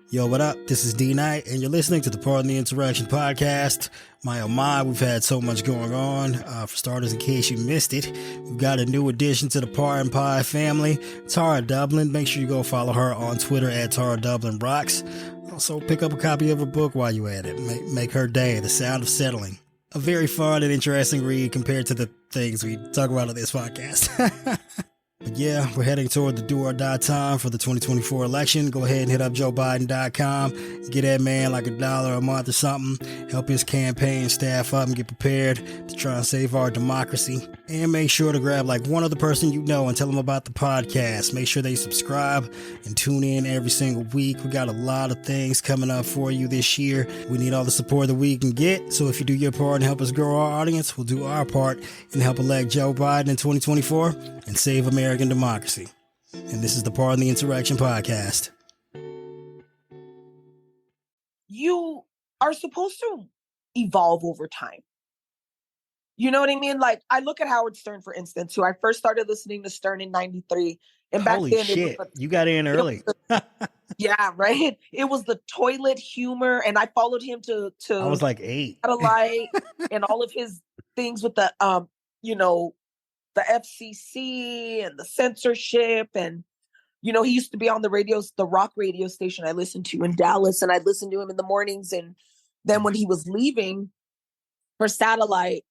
Yo, what up? This is D Knight, and you're listening to the Pardon the Interaction podcast. My oh my, we've had so much going on. For starters, in case you missed it, we've got a new addition to the Pardon Pie family, Tara Dublin. Make sure you go follow her on Twitter at Tara Dublin Rocks. Also, pick up a copy of her book while you're at it. Make her day, The Sound of Settling. A very fun and interesting read compared to the things we talk about on this podcast. But yeah, we're heading toward the do or die time for the 2024 election. Go ahead and hit up JoeBiden.com. Get that man like $1 a month or something. Help his campaign staff up and get prepared to try and save our democracy. And make sure to grab like one other person you know and tell them about the podcast. Make sure they subscribe and tune in every single week. We got a lot of things coming up for you this year. We need all the support that we can get. So if you do your part and help us grow our audience, we'll do our part and help elect Joe Biden in 2024 and save American democracy. And this is the Pardon the Interaction podcast. You are supposed to evolve over time. You know what I mean? Like, I look at Howard Stern, for instance, who I first started listening to Stern in 93. And back Holy then, shit, you got in early. Yeah, right. It was the toilet humor. And I followed him to I was like 8. Satellite and all of his things with the, the FCC and the censorship. And, he used to be on the rock radio station I listened to in Dallas. And I'd listen to him in the mornings. And then when he was leaving for Satellite,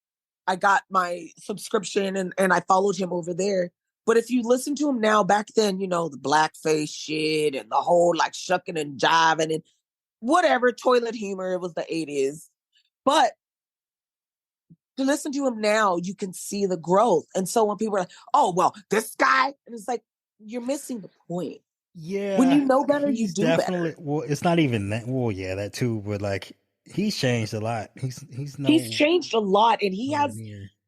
I got my subscription and I followed him over there. But if you listen to him now, back then, the blackface shit and the whole like shucking and jiving and whatever, toilet humor, it was the 80s. But to listen to him now, you can see the growth. And so when people are like, oh, well, this guy, and it's like, you're missing the point. Yeah. When you know better, you do better. Well, it's not even that. Well, yeah, that too. But like, he's changed a lot. He's changed a lot, and he has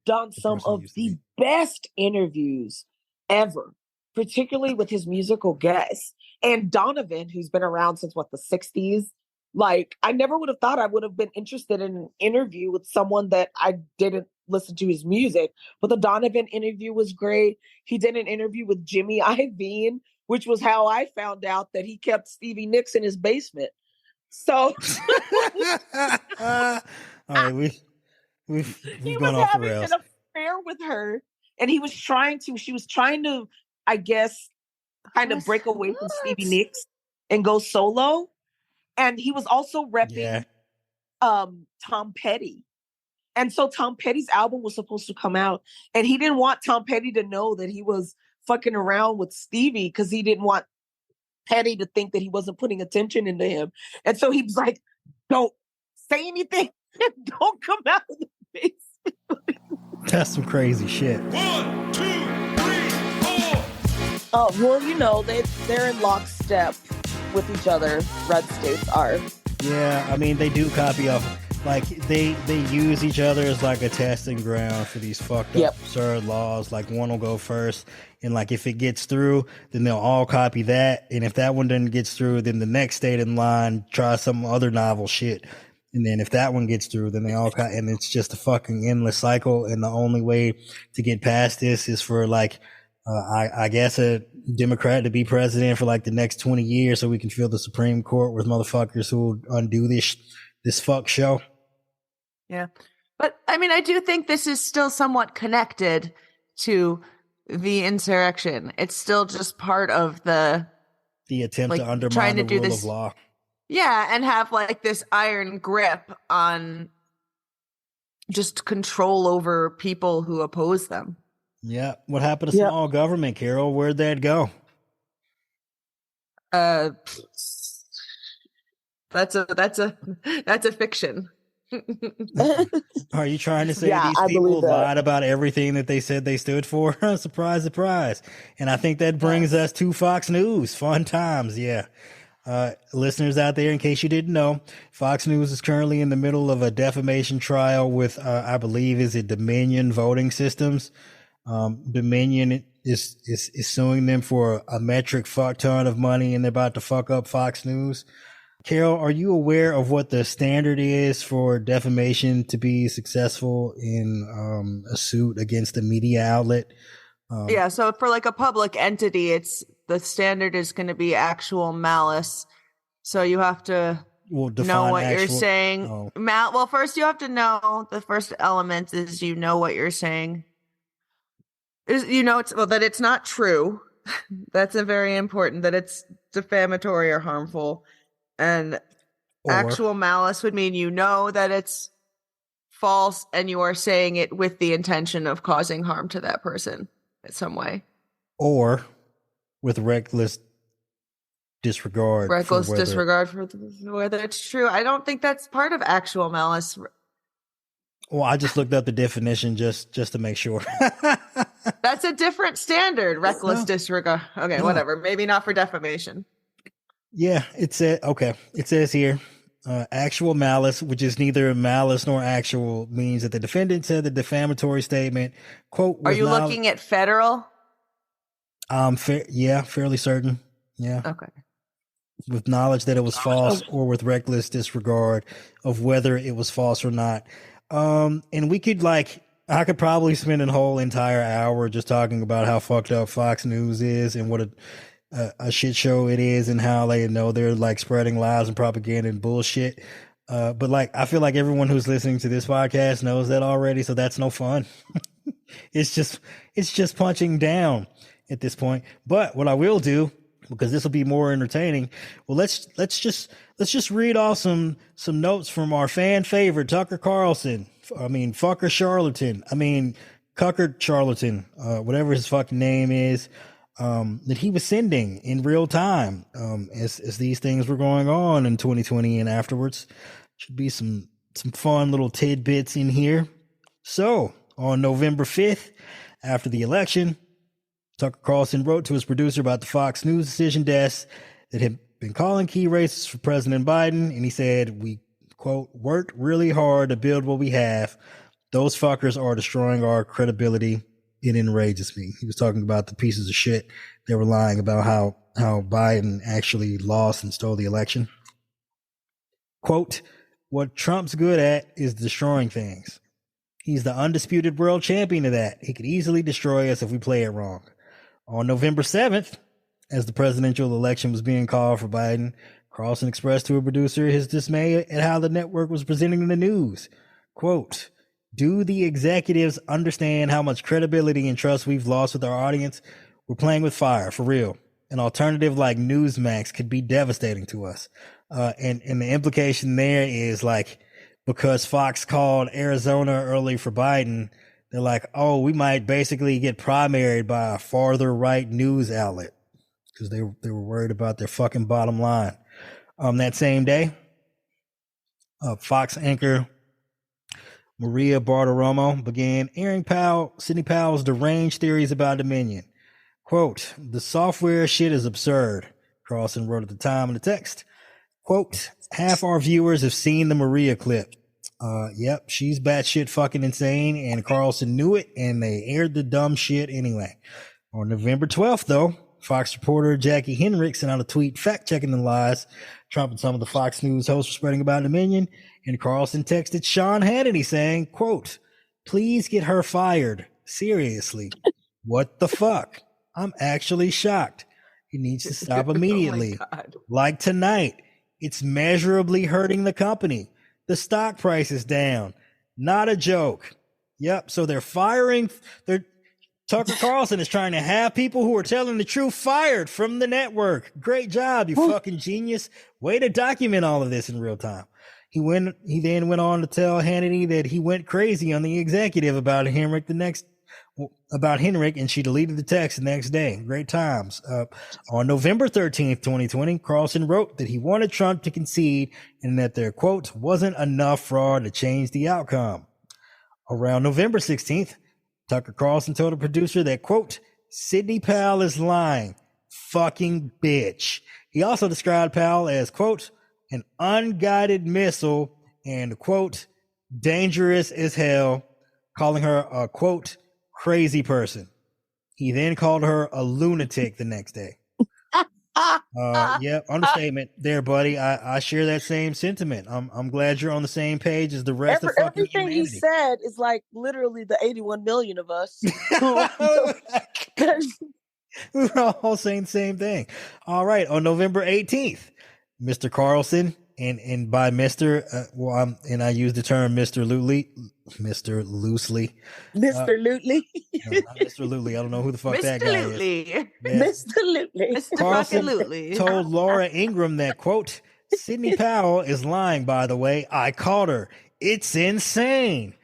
done some of the best interviews ever, particularly with his musical guests. And Donovan, who's been around since the 60s. Like, I never would have thought I would have been interested in an interview with someone that I didn't listen to his music. But the Donovan interview was great. He did an interview with Jimmy Iovine, which was how I found out that he kept Stevie Nicks in his basement. So, all right, we've gone off the rails. He was having an affair with her, and she was trying to, I guess, kind of break away from Stevie Nicks and go solo. And he was also repping Tom Petty. And so Tom Petty's album was supposed to come out, and he didn't want Tom Petty to know that he was fucking around with Stevie because he didn't want Petty to think that he wasn't putting attention into him. And so he was like, don't say anything. Don't come out of the basement. That's some crazy shit. 1, 2, 3, 4. Oh, well, they're in lockstep with each other. Red states are. Yeah, I mean, they do copy off. Like, they use each other as like a testing ground for these fucked up absurd laws. Like, one will go first, and like if it gets through, then they'll all copy that. And if that one doesn't get through, then the next state in line try some other novel shit. And then if that one gets through, then they all and it's just a fucking endless cycle. And the only way to get past this is for like, I guess a Democrat to be president for like the next 20 years so we can fill the Supreme Court with motherfuckers who will undo this fuck show. Yeah. But I mean, I do think this is still somewhat connected to the insurrection. It's still just part of the attempt to undermine the rule of law. Yeah, and have like this iron grip on just control over people who oppose them. Yeah. What happened to small government, Carol? Where'd that go? That's a fiction. Are you trying to say these people lied about everything that they said they stood for? Surprise, surprise. And I think that brings us to Fox News. Fun times. Yeah. Listeners out there, in case you didn't know, Fox News is currently in the middle of a defamation trial with, I believe, is it Dominion Voting Systems? Dominion is suing them for a metric fuck ton of money, and they're about to fuck up Fox News. Carol, are you aware of what the standard is for defamation to be successful in a suit against a media outlet? Yeah, so for like a public entity, the standard is going to be actual malice. So you have to Well, know define what you're actual. saying. Oh. Well, first you have to know the first element is you know what you're saying. Is that it's not true. That's a very important, that it's defamatory or harmful. And Or actual malice would mean you know that it's false and you are saying it with the intention of causing harm to that person in some way. or with reckless disregard Reckless for whether. disregard for whether it's true. I don't think that's part of actual malice. Well, I just looked up the definition just to make sure. That's a different standard. Reckless disregard. Okay, No. whatever. Maybe not for defamation. Yeah, it said okay. It says here, actual malice, which is neither malice nor actual, means that the defendant said the defamatory statement, quote, Are you looking at federal? Fairly certain. Yeah. Okay. With knowledge that it was false or with reckless disregard of whether it was false or not. And we could I could probably spend a whole entire hour just talking about how fucked up Fox News is and what a shit show it is and how they know they're spreading lies and propaganda and bullshit. But I feel like everyone who's listening to this podcast knows that already. So that's no fun. It's just punching down at this point. But what I will do, because this will be more entertaining, well, let's just read off some notes from our fan favorite Tucker Carlson. Fucker Charlatan. Tucker Charlatan, whatever his fucking name is, that he was sending in real time, as these things were going on in 2020 and afterwards. Should be some fun little tidbits in here. So on November 5th, after the election, Tucker Carlson wrote to his producer about the Fox News decision desk that had been calling key races for President Biden. And he said, we, quote, worked really hard to build what we have. Those fuckers are destroying our credibility. It enrages me. He was talking about the pieces of shit they were lying about how Biden actually lost and stole the election. Quote, what Trump's good at is destroying things. He's the undisputed world champion of that. He could easily destroy us if we play it wrong. On November 7th, as the presidential election was being called for Biden, Carlson expressed to a producer his dismay at how the network was presenting the news. Quote, do the executives understand how much credibility and trust we've lost with our audience? We're playing with fire, for real. An alternative like Newsmax could be devastating to us. And the implication there is because Fox called Arizona early for Biden, they're like, oh, we might basically get primaried by a farther right news outlet because they were worried about their fucking bottom line. That same day, Fox anchor Maria Bartiromo began airing Sidney Powell's deranged theories about Dominion. Quote, the software shit is absurd, Carlson wrote at the time in the text. Quote, half our viewers have seen the Maria clip. Yep, she's batshit fucking insane, and Carlson knew it, and they aired the dumb shit anyway. On November 12th, though, Fox reporter Jackie Henrich sent out a tweet fact-checking the lies Trump and some of the Fox News hosts were spreading about Dominion, and Carlson texted Sean Hannity saying, quote, please get her fired. Seriously. What the fuck? I'm actually shocked. He needs to stop immediately. Oh my God. Like tonight. It's measurably hurting the company. The stock price is down. Not a joke. Yep. So they're firing. Tucker Carlson is trying to have people who are telling the truth fired from the network. Great job, you fucking genius. Way to document all of this in real time. He then went on to tell Hannity that he went crazy on the executive about Henrich and she deleted the text the next day. Great times. On November 13th, 2020, Carlson wrote that he wanted Trump to concede and that there, quote, wasn't enough fraud to change the outcome. Around November 16th, Tucker Carlson told a producer that, quote, Sidney Powell is lying. Fucking bitch. He also described Powell as, quote, an unguided missile and, quote, dangerous as hell, calling her a, quote, crazy person. He then called her a lunatic the next day. Yeah, understatement there, buddy. I share that same sentiment. I'm glad you're on the same page as the rest of fucking everything humanity. He said is like literally the 81 million of us. We're all saying the same thing. All right. On November 18th, Mr. Carlson, and by Mr. And I use the term Mr. Loosely. Mr. Lutley. No, not Mr. Loosely. I don't know who the fuck that Mr. guy is. Lutely. Yeah. Mr. Lutley. Mr. Carlson fucking Lutely. told Laura Ingraham that, quote, Sidney Powell is lying, by the way. I caught her. It's insane.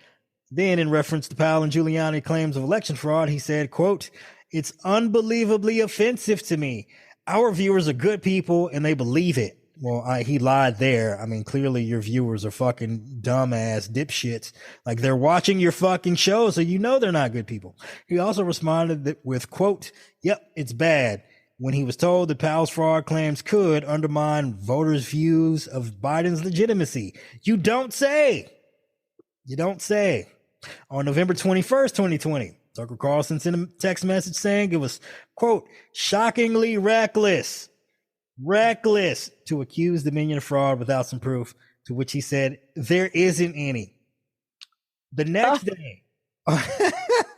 Then, in reference to Powell and Giuliani claims of election fraud, he said, quote, it's unbelievably offensive to me. Our viewers are good people and they believe it. Well, he lied there. I mean, clearly your viewers are fucking dumbass dipshits. Like, they're watching your fucking show, so you know they're not good people. He also responded with, quote, yep, it's bad. When he was told that Powell's fraud claims could undermine voters' views of Biden's legitimacy. You don't say. You don't say. On November 21st, 2020, Tucker Carlson sent a text message saying it was, quote, shockingly reckless to accuse Dominion of fraud without some proof, to which he said, there isn't any. The next day,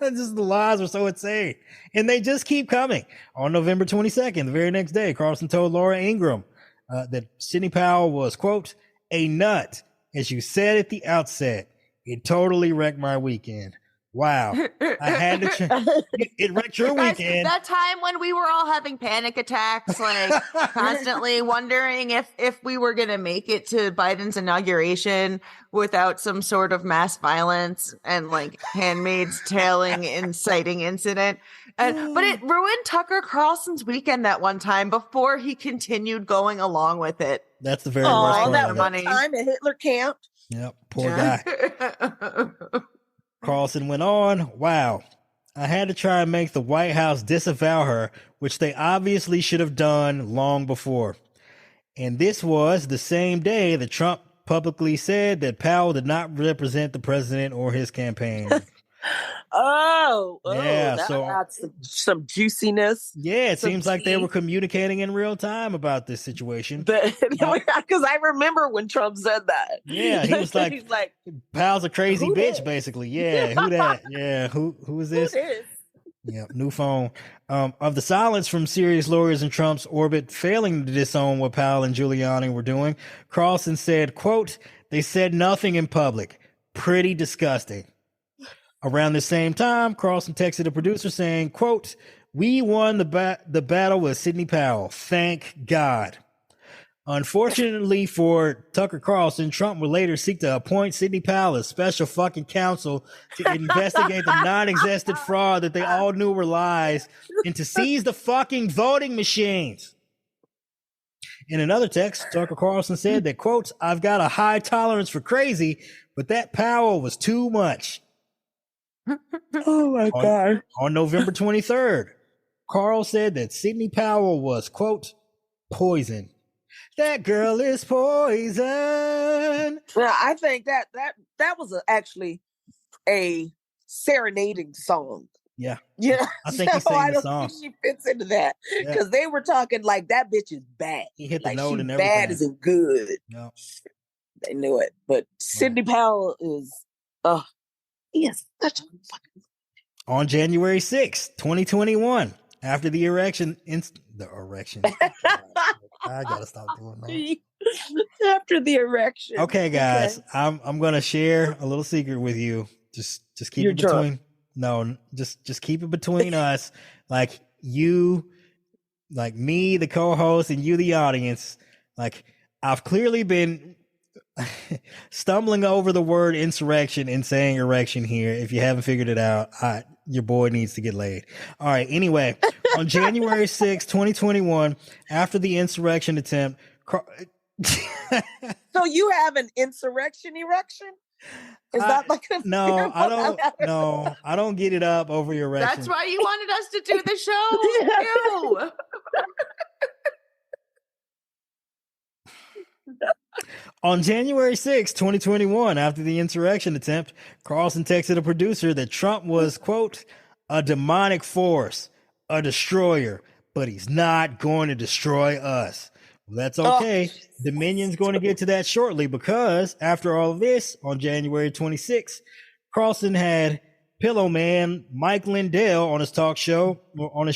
just the lies are so insane. And they just keep coming. On November 22nd, the very next day, Carlson told Laura Ingraham that Sidney Powell was, quote, a nut. As you said at the outset, it totally wrecked my weekend. Wow. I had to it wrecked your weekend. That time when we were all having panic attacks, like constantly wondering if we were going to make it to Biden's inauguration without some sort of mass violence and like Handmaid's Tailing inciting incident. But it ruined Tucker Carlson's weekend that one time before he continued going along with it. That's the very worst part that of one it. time at Hitler camp. Yep, poor guy. Carlson went on, wow, I had to try and make the White House disavow her, which they obviously should have done long before. And this was the same day that Trump publicly said that Powell did not represent the president or his campaign. Yeah, so that's some juiciness. Yeah, it seems like they tea. were communicating in real time about this situation. Because I remember when Trump said that. Yeah, he was like, he's like, Powell's a crazy who bitch, this? basically. Yeah, who that? Yeah, who is this? Who this? Yeah, new phone. Of the silence from serious lawyers in Trump's orbit failing to disown what Powell and Giuliani were doing, Carlson said, quote, they said nothing in public. Pretty disgusting. Around the same time, Carlson texted a producer saying, quote, we won the battle with Sidney Powell. Thank God. Unfortunately for Tucker Carlson, Trump would later seek to appoint Sidney Powell as special fucking counsel to investigate the non-existent fraud that they all knew were lies and to seize the fucking voting machines. In another text, Tucker Carlson said that, quote, I've got a high tolerance for crazy, but that Powell was too much. Oh my God. On November 23rd, Carl said that Sidney Powell was, quote, poison. That girl is poison. Yeah, I think that was actually a serenading song. Yeah. Yeah. I think he sang the song. Think she fits into that. Because they were talking like that bitch is bad. He hit the like note she and everything. bad isn't good. No. They knew it. But Sidney Powell is he is such a fucking. On January 6th, 2021, after the erection, I gotta stop doing that. After the erection. Okay, guys, okay. I'm gonna share a little secret with you. Just keep You're it between. drunk. No, just keep it between us. Like you, like me, the co-host, and you, the audience. Like I've clearly been stumbling over the word insurrection and saying erection here. If you haven't figured it out, your boy needs to get laid. All right. Anyway, on January 6, 2021, after the insurrection attempt, so you have an insurrection erection? Is that like a no? I don't. No, I don't get it up over your erection. That's why you wanted us to do the show. Ew. On January 6, 2021, after the insurrection attempt, Carlson texted a producer that Trump was, quote, a demonic force, a destroyer, but he's not going to destroy us. Well, that's okay. Dominion's going to get to that shortly because after all of this, on January 26, Carlson had Pillow Man Mike Lindell on his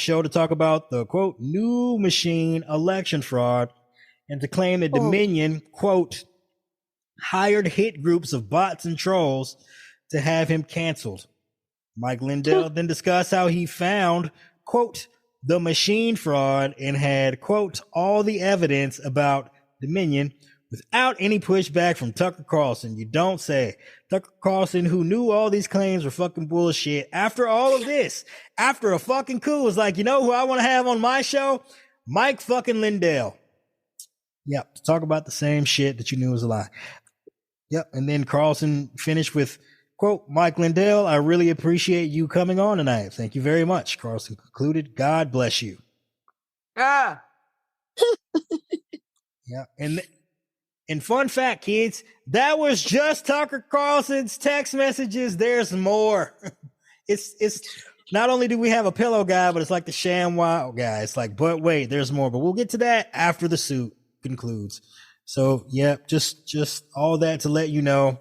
show to talk about the, quote, new machine election fraud. and to claim that Dominion, quote, hired hit groups of bots and trolls to have him canceled. Mike Lindell then discussed how he found, quote, the machine fraud and had, quote, all the evidence about Dominion without any pushback from Tucker Carlson. You don't say. Tucker Carlson, who knew all these claims were fucking bullshit, after all of this, after a fucking coup, was like, you know who I want to have on my show? Mike fucking Lindell. Yep, to talk about the same shit that you knew was a lie. Yep, and then Carlson finished with, quote, Mike Lindell, I really appreciate you coming on tonight. Thank you very much. Carlson concluded, God bless you. Ah. Yeah, and fun fact, kids, that was just Tucker Carlson's text messages. There's more. It's not only do we have a pillow guy, but it's like the ShamWow guy. It's like, but wait, there's more. But we'll get to that after the suit concludes. So, yeah, just all that to let you know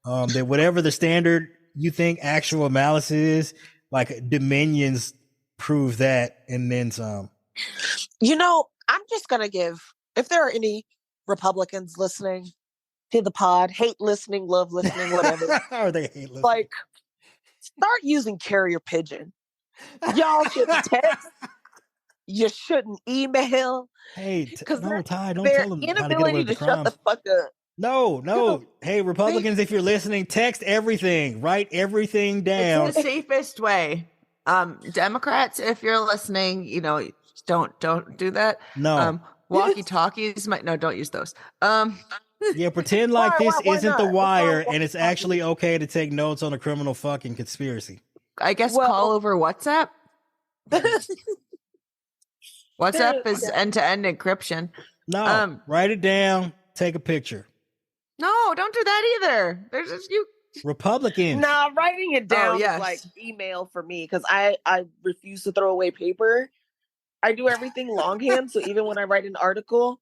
that whatever the standard you think actual malice is, like Dominions prove that and then some. You know, I'm just going to give, if there are any Republicans listening to the pod, hate listening, love listening, whatever. Or they hate listening. Like, start using carrier pigeon. Y'all shouldn't text. You shouldn't email. Hey, no, Ty, don't their tell them how to get away inability with the to shut the crimes. fuck up. No. Hey, Republicans, if you're listening, text everything. Write everything down. It's the safest way. Democrats, if you're listening, you know, don't do that. No. Walkie-talkies don't use those. Yeah, pretend like Why isn't The not? Wire and it's actually okay to take notes on a criminal fucking conspiracy. I guess call over WhatsApp. WhatsApp is end-to-end encryption. No, write it down, take a picture. No, don't do that either. There's just you. Republicans. Nah, writing it down yes. is like email for me because I refuse to throw away paper. I do everything longhand, so even when I write an article,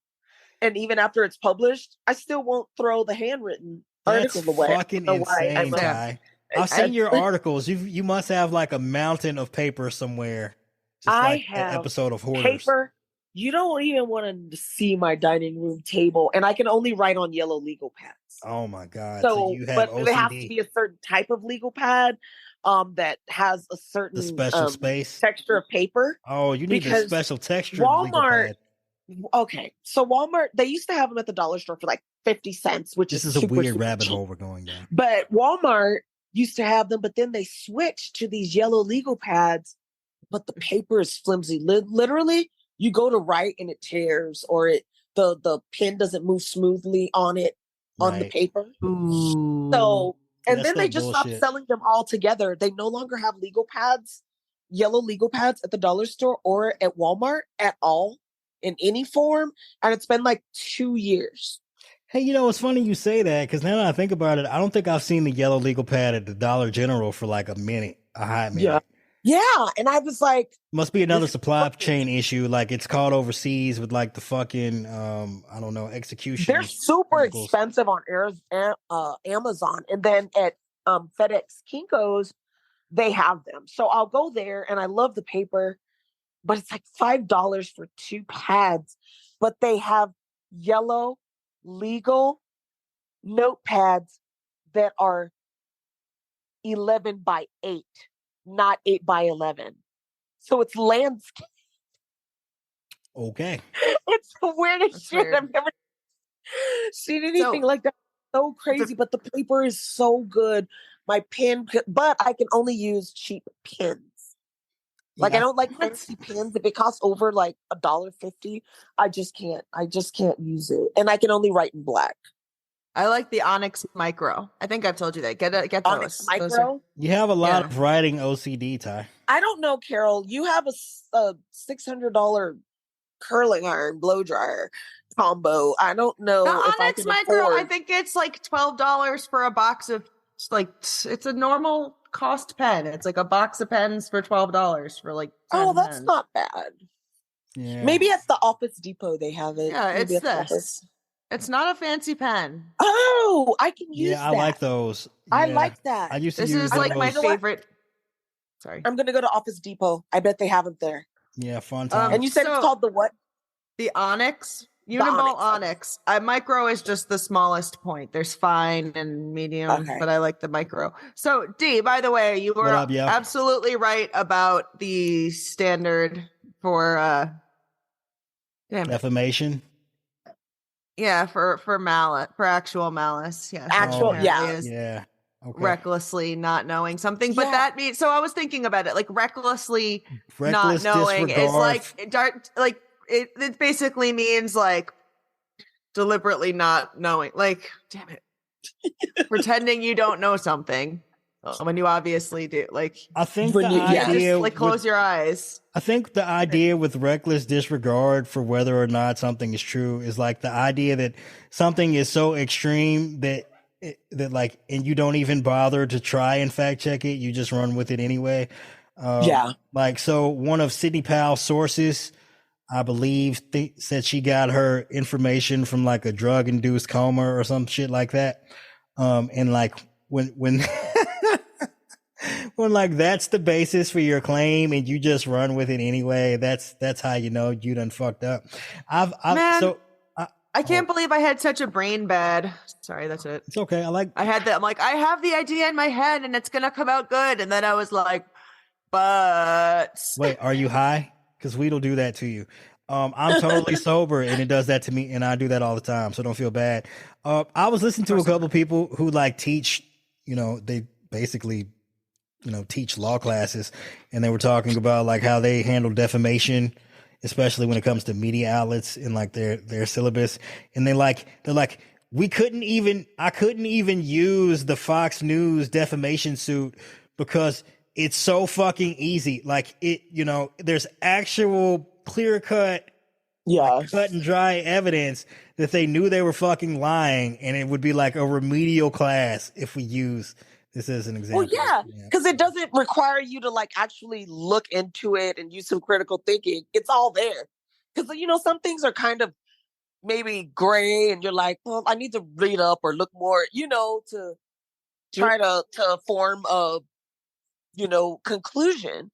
and even after it's published, I still won't throw the handwritten article away. That's fucking insane, Ty. I've seen your articles. You must have like a mountain of paper somewhere. Just I like have an episode of Hoarders. paper. You don't even want to see my dining room table, and I can only write on yellow legal pads. Oh my god! So you have but OCD. it has to be a certain type of legal pad, that has a certain The special space texture of paper. Oh, you need a because special texture. Walmart. Legal pad. Okay, so Walmart, they used to have them at the dollar store for like 50 cents, which This is is a super, weird super rabbit cheap. hole we're going down. But Walmart used to have them, but then they switched to these yellow legal pads, but the paper is flimsy. Literally, you go to write and it tears, or the pen doesn't move smoothly on it on the paper. Ooh. So, and That's then they that just bullshit. stopped selling them all together. They no longer have legal pads, yellow legal pads at the dollar store or at Walmart at all in any form. And it's been like 2 years. Hey, you know, it's funny you say that because now that I think about it, I don't think I've seen the yellow legal pad at the Dollar General for like a hot minute. Yeah. Yeah. And I was like, Must be another This is supply fucking- chain issue. Like it's called overseas with like the fucking, I don't know, execution. they're super chemicals. expensive on Amazon. And then at FedEx Kinko's, they have them. So I'll go there and I love the paper, but it's like $5 for 2 pads. But they have yellow legal notepads that are 11 by 8, not 8 by 11. So it's landscape. Okay. It's the weirdest That's shit weird. I've never seen anything So- like that. So crazy, but the paper is so good. My pen, but I can only use cheap pens. Like Yeah. I don't like fancy pens. If it costs over like $1.50, I just can't. I just can't use it, and I can only write in black. I like the Onyx Micro. I think I've told you that. Get those. Onyx Those Micro. You have a lot Yeah. of writing OCD, Ty. I don't know, Carol. You have a $600 curling iron blow dryer combo. I don't know The if I Onyx can Micro, afford. I think it's like $12 for a box of it's a normal cost pen. It's like a box of pens for $12 for like 10 Oh, that's pens. not bad. Yeah. Maybe at the Office Depot they have it. Yeah, Maybe it's at the this. office. It's not a fancy pen. Oh, I can use Yeah, I that. like those. I Yeah. like that. I used to This use is like my those. favorite. Sorry. I'm gonna go to Office Depot. I bet they have it there. Yeah, fun time. And you said So- it's called the what? The Onyx Uniball Onyx. Onyx. Micro is just the smallest point. There's fine and medium, Okay. but I like the micro. So, D, by the way, you were up, yo? absolutely right about the standard for Defamation. Yeah, for malice, for actual malice. Yeah. Actual, apparently yeah. is Yeah. Okay. recklessly not knowing something. But Yeah. that means, so I was thinking about it, like recklessly Reckless not knowing is disregard. like it basically means like deliberately not knowing, like, damn it, pretending you don't know something when you obviously do. Like, I think When the you- yeah. idea just like close your eyes. I think the idea with reckless disregard for whether or not something is true is like the idea that something is so extreme that like, and you don't even bother to try and fact check it. You just run with it anyway. Yeah. Like, so one of City Pal's sources, I believe, said she got her information from like a drug induced coma or some shit like that. And like when when like that's the basis for your claim and you just run with it anyway, that's how you know you done fucked up. Man, I can't believe I had such a brain bad. Sorry, that's it. It's okay. I had that. I'm like, I have the idea in my head and it's gonna come out good. And then I was like, but wait, are you high? Because weed'll do that to you. I'm totally sober and it does that to me, and I do that all the time, so don't feel bad. I was listening to a couple of people who like teach, they basically, teach law classes, and they were talking about like how they handle defamation, especially when it comes to media outlets and like their syllabus. And they're like, I couldn't even use the Fox News defamation suit because it's so fucking easy. Like there's actual clear cut, cut and dry evidence that they knew they were fucking lying, and it would be like a remedial class if we use this as an example. Well, yeah, because it doesn't require you to like actually look into it and use some critical thinking. It's all there. Because some things are kind of maybe gray, and you're like, well, I need to read up or look more, to try to form a conclusion.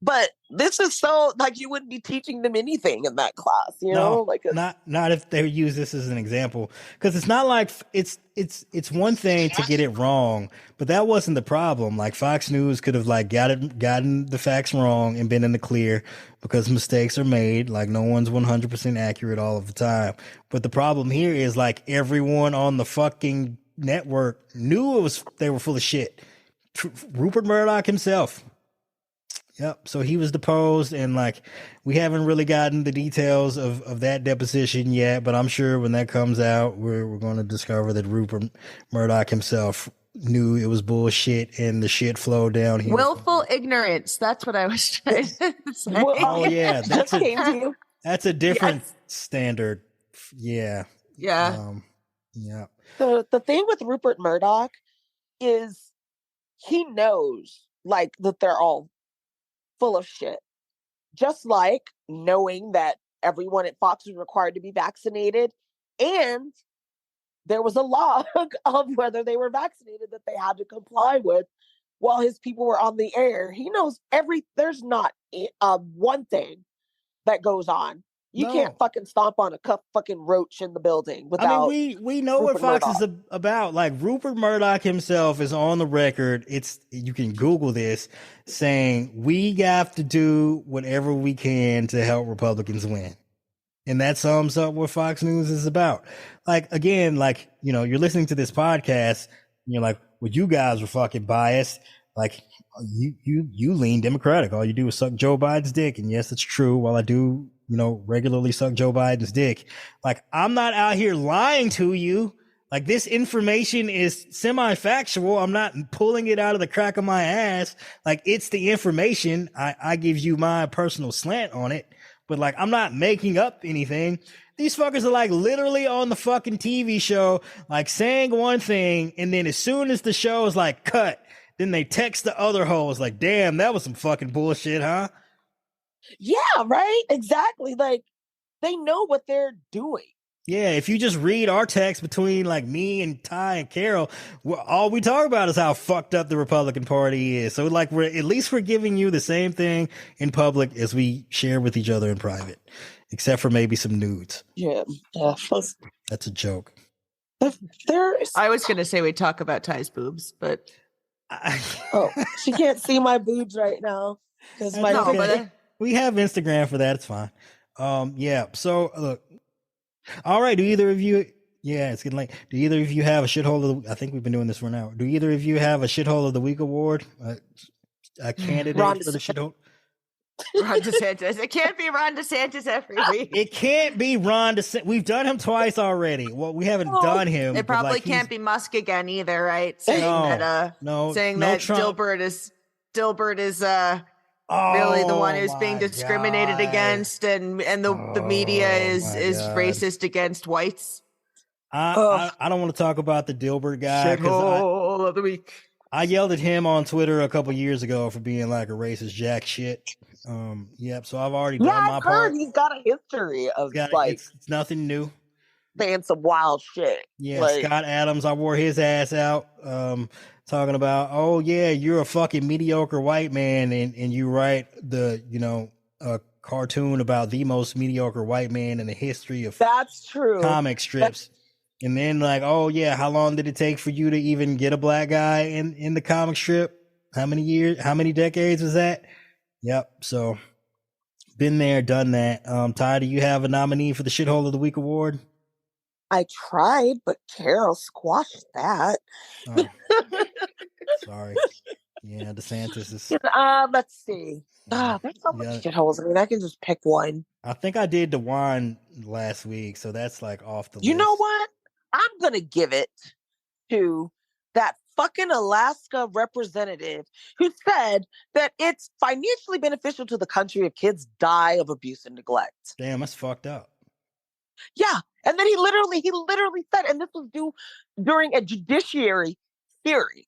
But this is so like you wouldn't be teaching them anything in that class, not if they use this as an example, because it's not like it's one thing to get it wrong, but that wasn't the problem. Like Fox News could have like gotten the facts wrong and been in the clear, because mistakes are made. Like no one's 100% accurate all of the time. But the problem here is like everyone on the fucking network knew they were full of shit. Rupert Murdoch himself. Yep. So he was deposed, and like we haven't really gotten the details of that deposition yet, but I'm sure when that comes out, we're going to discover that Rupert Murdoch himself knew it was bullshit and the shit flowed down here. Willful ignorance. That's what I was trying to say. Oh yeah, that's a different standard. Yeah. Yeah. Yeah. The thing with Rupert Murdoch is he knows like that they're all full of shit. Just like knowing that everyone at Fox was required to be vaccinated, and there was a log of whether they were vaccinated that they had to comply with while his people were on the air. He knows there's not one thing that goes on. You can't fucking stomp on a fucking roach in the building without. I mean, we know Rupert what Fox Murdoch is about. Like Rupert Murdoch himself is on the record. You can Google this, saying we have to do whatever we can to help Republicans win, and that sums up what Fox News is about. Like again, like you're listening to this podcast, and you're like, well, you guys were fucking biased. Like you lean Democratic. All you do is suck Joe Biden's dick, and yes, it's true. While I do, regularly suck Joe Biden's dick, like I'm not out here lying to you. Like this information is semi-factual. I'm not pulling it out of the crack of my ass. Like it's the information. I give you my personal slant on it, but like I'm not making up anything. These fuckers are like literally on the fucking TV show, like saying one thing, and then as soon as the show is like cut, then they text the other hoes like, damn, that was some fucking bullshit, huh? Yeah, right? Exactly. Like, they know what they're doing. Yeah, if you just read our text between like me and Ty and Carol, all we talk about is how fucked up the Republican Party is. So like we're giving you the same thing in public as we share with each other in private. except for maybe some nudes. Yeah. That's a joke. There's. I was gonna say we talk about Ty's boobs, but Oh, she can't see my boobs right now because my no, but we have Instagram for that. It's fine. Yeah. So look. All right. Do either of you? Yeah, it's getting late. Do either of you have a shithole of the? I think we've been doing this for an hour. Do either of you have a shithole of the week award? A candidate Ron for the shithole? Ron DeSantis. It can't be Ron DeSantis every week. It can't be Ron DeSantis. We've done him twice already. Well, we haven't done him. It probably can't be Musk again either, right? Saying that Dilbert is really the one who's being discriminated against, and the media is racist against whites. I don't want to talk about the Dilbert guy shithole of the week. I yelled at him on Twitter a couple years ago for being like a racist jack shit. Yep. So I've already done my part. He's got a history of it's nothing new. Saying some wild shit. Yeah, Scott Adams, I wore his ass out, talking about, oh yeah, you're a fucking mediocre white man, and you write a cartoon about the most mediocre white man in the history of comic strips. And then like, oh yeah, how long did it take for you to even get a black guy in the comic strip? How many years? How many decades was that? Yep. So been there, done that. Ty, do you have a nominee for the Shithole of the Week award? I tried, but Carol squashed that. Oh, sorry. Yeah, DeSantis is. Let's see. There's so much shitholes. I mean, I can just pick one. I think I did the wine last week, so that's like off the list. You know what? I'm gonna give it to that fucking Alaska representative who said that it's financially beneficial to the country if kids die of abuse and neglect. Damn, that's fucked up. Yeah. And then he literally said, and this was due during a judiciary hearing,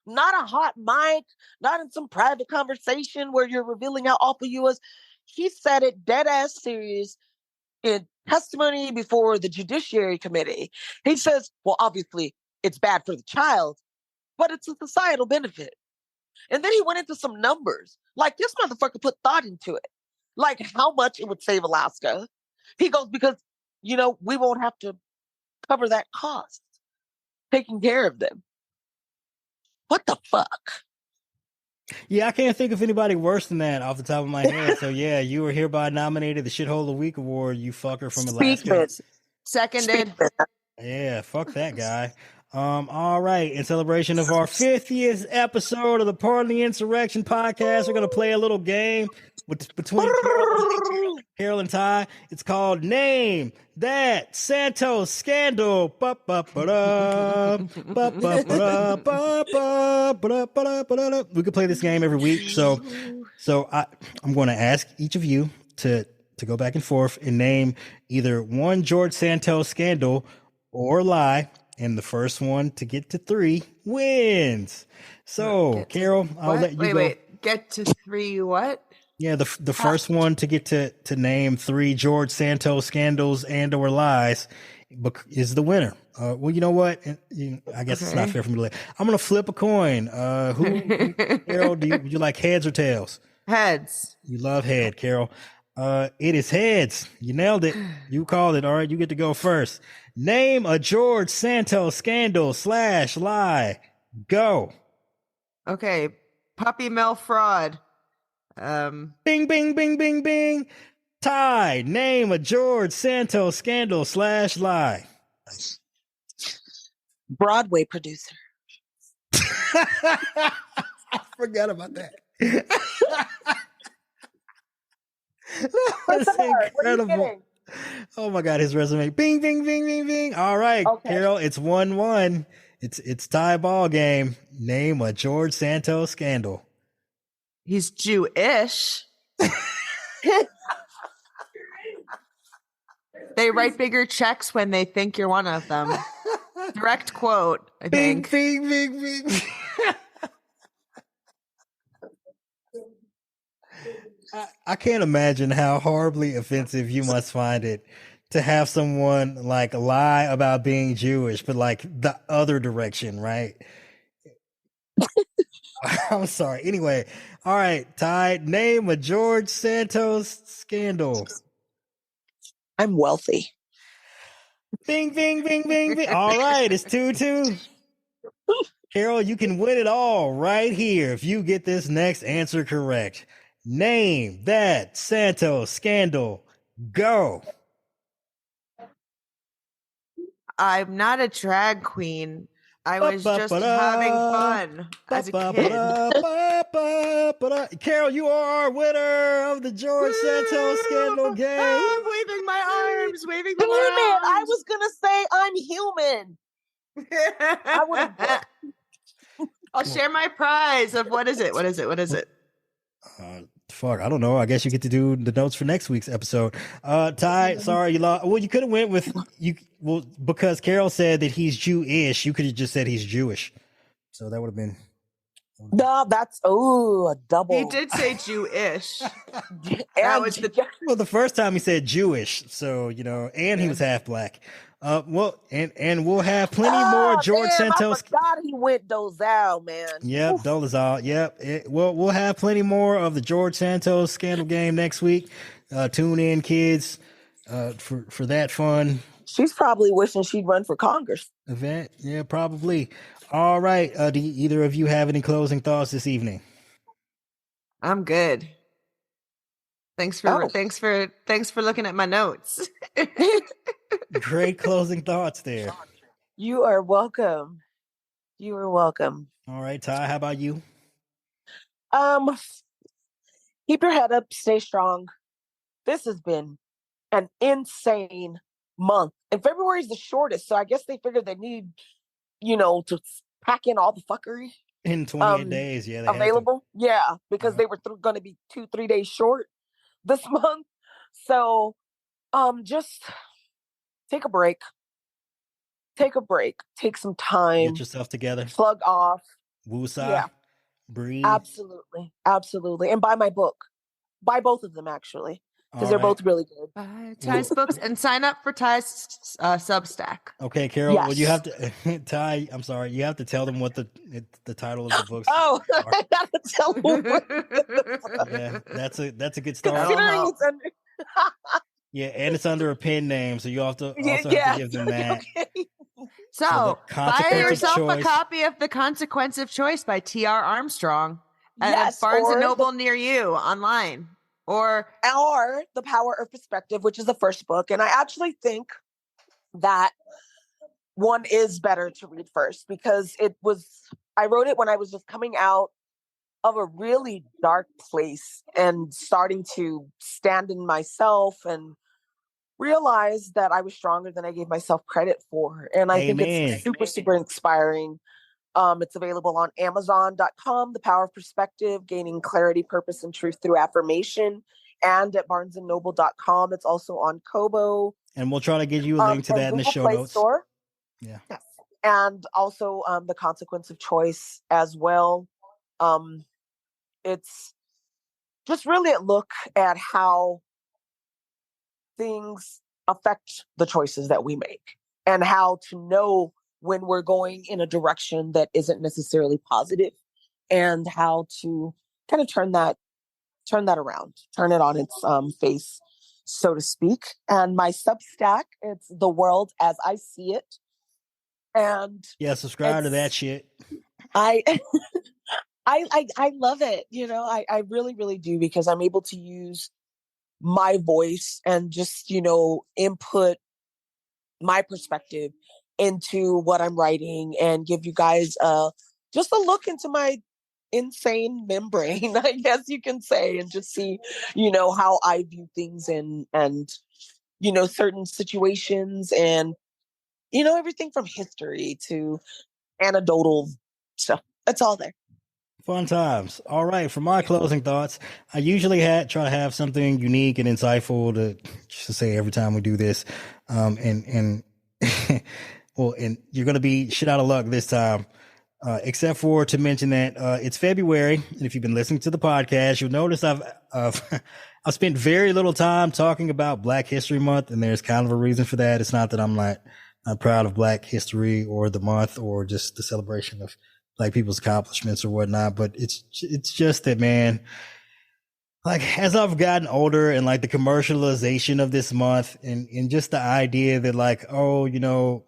not a hot mic, not in some private conversation where you're revealing how awful you was. He said it dead ass serious in testimony before the Judiciary Committee. He says, well, obviously it's bad for the child, but it's a societal benefit. And then he went into some numbers. Like, this motherfucker put thought into it. Like how much it would save Alaska. He goes, because, we won't have to cover that cost taking care of them. What the fuck? Yeah, I can't think of anybody worse than that off the top of my head. So yeah, you were hereby nominated the Shithole of the Week award, you fucker from Alaska. Seconded. Yeah, fuck that guy. All right. In celebration of our 50th episode of the Pardon the Insurrection podcast, we're gonna play a little game between Carol and Ty. It's called Name That Santos Scandal. We could play this game every week. So I'm going to ask each of you to go back and forth and name either one George Santos scandal or lie, and the first one to get to 3 wins. So, Carol, I'll let you go. Wait, get to 3 what? Yeah, the first one to get to name 3 George Santos scandals and or lies is the winner. Well, you know what? I guess it's not fair for me to let. I'm gonna flip a coin. Carol, would you like heads or tails? Heads. You love head, Carol. It is heads. You nailed it. You called it. All right, you get to go first. Name a George Santos scandal / lie. Go. Okay, puppy mill fraud. Bing, bing, bing, bing, bing. Ty, name a George Santos scandal / lie. Broadway producer. I forgot about that. That's incredible. Oh my God, his resume. Bing, bing, bing, bing, bing. All right, okay. Carol, it's 1-1. It's tie ball game. Name a George Santos scandal. He's Jewish. They write bigger checks when they think you're one of them. Direct quote, I think. Bing, bing, bing, bing. I can't imagine how horribly offensive you must find it to have someone like lie about being Jewish, but like the other direction, right? I'm sorry. Anyway, all right, Ty, name a George Santos scandal. I'm wealthy. Bing, bing, bing, bing, bing. All right, it's 2-2. Carol, you can win it all right here if you get this next answer correct. Name that Santos scandal. Go. I'm not a drag queen. I was just having fun as a kid. Carol, you are our winner of the George Santos scandal game. I'm waving my arms, waving them Damn it! around. I was gonna say I'm human. I would have. I'll share my prize of what is it? What is it? What is it? Fuck, I don't know. I guess you get to do the notes for next week's episode. Ty, sorry you lost. Well, you could have went with you. Well, because Carol said that he's Jewish, you could have just said he's Jewish. So that would have been. No, that's a double. He did say Jewish. That was well, the first time he said Jewish, so and he was half black. Well, and we'll have plenty more George Santos. I forgot he went Dozal, man. Yep, Dolezal. Yep. We'll have plenty more of the George Santos scandal game next week. Tune in, kids, for that fun. She's probably wishing she'd run for Congress. Event. Yeah, probably. All right. Do either of you have any closing thoughts this evening? I'm good. Thanks for looking at my notes. Great closing thoughts there. You are welcome. You are welcome. All right, Ty, how about you? Keep your head up, stay strong. This has been an insane month. And February is the shortest, so I guess they figured they need, to pack in all the fuckery. In 28 days, yeah. Available. Yeah, because they were going to be 2-3 days short this month. So just take a break. Take some time. Get yourself together. Plug off. Woosah. Yeah. Breathe. Absolutely. And buy my book. Buy both of them, actually, because they're both really good. Buy Ty's books and sign up for Ty's Substack. Okay, Carol. Yes. Well, you have to Ty. I'm sorry. You have to tell them what the title of the books. Oh, I gotta tell them. Yeah, that's a good start. Yeah, and it's under a pen name, so you also have to give them that. Okay. So buy yourself a copy of The Consequence of Choice by T.R. Armstrong at Barnes & Noble near you online. Or The Power of Perspective, which is the first book. And I actually think that one is better to read first because I wrote it when I was just coming out of a really dark place and starting to stand in myself and realize that I was stronger than I gave myself credit for. And I think it's super, super inspiring. It's available on Amazon.com, The Power of Perspective, Gaining Clarity, Purpose, and Truth Through Affirmation, and at BarnesandNoble.com. It's also on Kobo. And we'll try to get you a link to that in the show notes. Store. Yeah. Yes. And also The Consequence of Choice as well. It's just really a look at how things affect the choices that we make and how to know when we're going in a direction that isn't necessarily positive and how to kind of turn that around, turn it on its face, so to speak. And my Substack, it's The World as I See It. And yeah, subscribe to that shit. I love it. I really, really do, because I'm able to use my voice and just, input my perspective into what I'm writing and give you guys just a look into my insane membrane, I guess you can say, and just see, how I view things and certain situations and, everything from history to anecdotal stuff. It's all there. Fun times. All right. For my closing thoughts, I usually try to have something unique and insightful to say every time we do this. And well, and you're going to be shit out of luck this time, except for to mention that it's February. And if you've been listening to the podcast, you'll notice I've spent very little time talking about Black History Month. And there's kind of a reason for that. It's not that I'm not proud of Black history or the month or just the celebration of Black people's accomplishments or whatnot, but it's just that, man, like as I've gotten older and like the commercialization of this month and just the idea that like, oh, you know,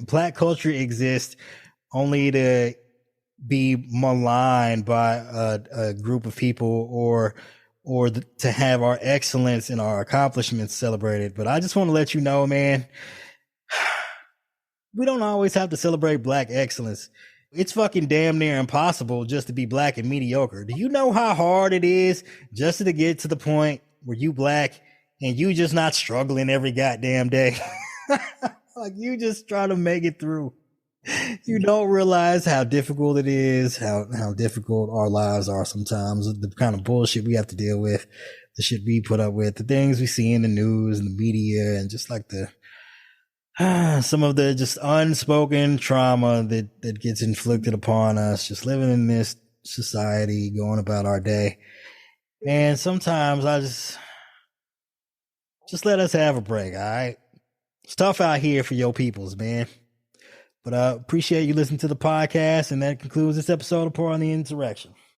black culture exists only to be maligned by a group of people or to have our excellence and our accomplishments celebrated. But I just want to let you know, man, we don't always have to celebrate black excellence. It's fucking damn near impossible just to be black and mediocre. Do you know how hard it is just to get to the point where you black and you just not struggling every goddamn day? Like you just try to make it through. You don't realize how difficult it is, how difficult our lives are sometimes, the kind of bullshit we have to deal with, the shit we put up with, the things we see in the news and the media, and just like the some of the just unspoken trauma that gets inflicted upon us just living in this society, going about our day. And sometimes I just let us have a break. All right, it's tough out here for your peoples, man. But I appreciate you listening to the podcast, and that concludes this episode of Part on the Insurrection.